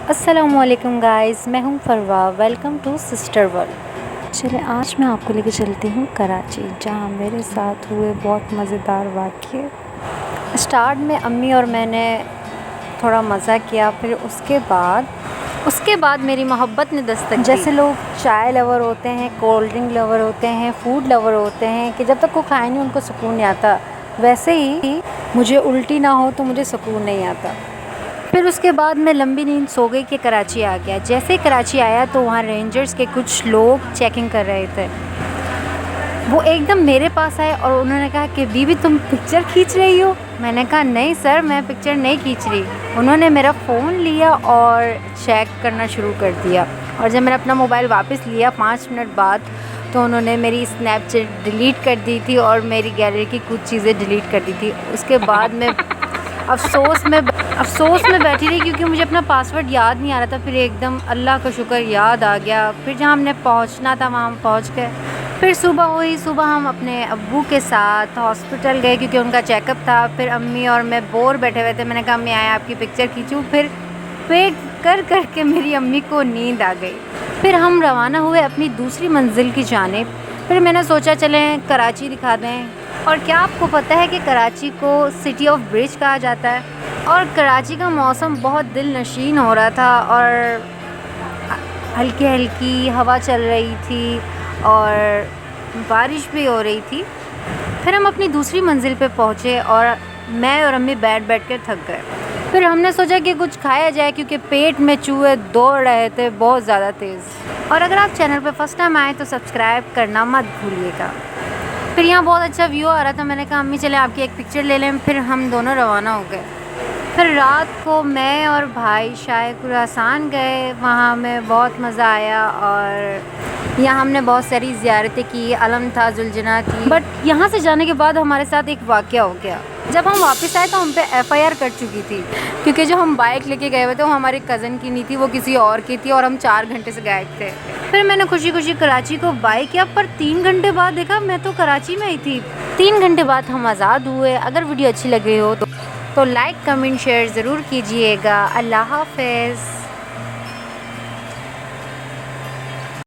अस्सलामुअलैकुम गाइस, मैं हूं Farwa. Welcome to sister world. चले आज मैं आपको लेके चलती हूं कराची, जहां मेरे साथ हुए बहुत मज़ेदार वाक़ये। स्टार्ट में अम्मी और मैंने थोड़ा मज़ा किया, फिर उसके बाद मेरी मोहब्बत ने दस्तक दी। जैसे लोग चाय लवर होते हैं, कोल्ड ड्रिंक लवर होते हैं, फूड लवर होते हैं कि जब तक वो खाए नहीं उनको सुकून नहीं आता, वैसे ही मुझे उल्टी ना हो तो मुझे सुकून नहीं आता। फिर उसके बाद मैं लंबी नींद सो गई कि कराची आ गया। जैसे ही कराची आया तो वहाँ रेंजर्स के कुछ लोग चेकिंग कर रहे थे। वो एकदम मेरे पास आए और उन्होंने कहा कि बीबी तुम पिक्चर खींच रही हो। मैंने कहा नहीं सर, मैं पिक्चर नहीं खींच रही। उन्होंने मेरा फ़ोन लिया और चेक करना शुरू कर दिया, और जब मैंने अपना मोबाइल वापस लिया 5 मिनट बाद तो उन्होंने मेरी स्नैपचैट डिलीट कर दी थी और मेरी गैलरी की कुछ चीज़ें डिलीट कर दी थी। उसके बाद मैं अफ़सोस में बैठी रही क्योंकि मुझे अपना पासवर्ड याद नहीं आ रहा था। फिर एकदम अल्लाह का शुक्र याद आ गया। फिर जहाँ हमने पहुँचना था वहाँ हम पहुँच गए। फिर सुबह हुई, सुबह हम अपने अब्बू के साथ हॉस्पिटल गए क्योंकि उनका चेकअप था। फिर अम्मी और मैं बोर बैठे हुए थे। मैंने कहा अम्मी आए आपकी पिक्चर खींचूँ। फिर वेट कर के मेरी अम्मी को नींद आ गई। फिर हम रवाना हुए अपनी दूसरी मंजिल की जानिब। फिर मैंने सोचा चलें कराची दिखा दें। और क्या आपको पता है कि कराची को सिटी ऑफ ब्रिज कहा जाता है। और कराची का मौसम बहुत दिल नशीन हो रहा था और हल्की हल्की हवा चल रही थी और बारिश भी हो रही थी। फिर हम अपनी दूसरी मंजिल पे पहुँचे और मैं और अम्मी बैठ कर थक गए। फिर हमने सोचा कि कुछ खाया जाए क्योंकि पेट में चूहे दौड़ रहे थे बहुत ज़्यादा तेज़। और अगर आप चैनल पे फर्स्ट टाइम आए तो सब्सक्राइब करना मत भूलिएगा। फिर यहाँ बहुत अच्छा व्यू आ रहा था। मैंने कहा अम्मी चले आपकी एक पिक्चर ले लें। फिर हम दोनों रवाना हो गए। फिर रात को मैं और भाई शाह खुरासान गए। वहाँ हमें बहुत मज़ा आया और यहाँ हमने बहुत सारी ज़ियारतें की। अलम था, जुलजना थी। बट यहाँ से जाने के बाद हमारे साथ एक वाक़या हो गया। जब हम वापस आए तो हम पे FIR कर चुकी थी क्योंकि जो हम बाइक लेके गए हुए थे वो हमारे कज़न की नहीं थी, वो किसी और की थी और हम 4 घंटे से गायब थे। फिर मैंने खुशी खुशी कराची को बाय किया, पर 3 घंटे बाद देखा मैं तो कराची में ही थी। 3 घंटे बाद हम आज़ाद हुए। अगर वीडियो अच्छी लग रही हो तो लाइक कमेंट शेयर ज़रूर कीजिएगा। अल्लाह हाफ़िज़।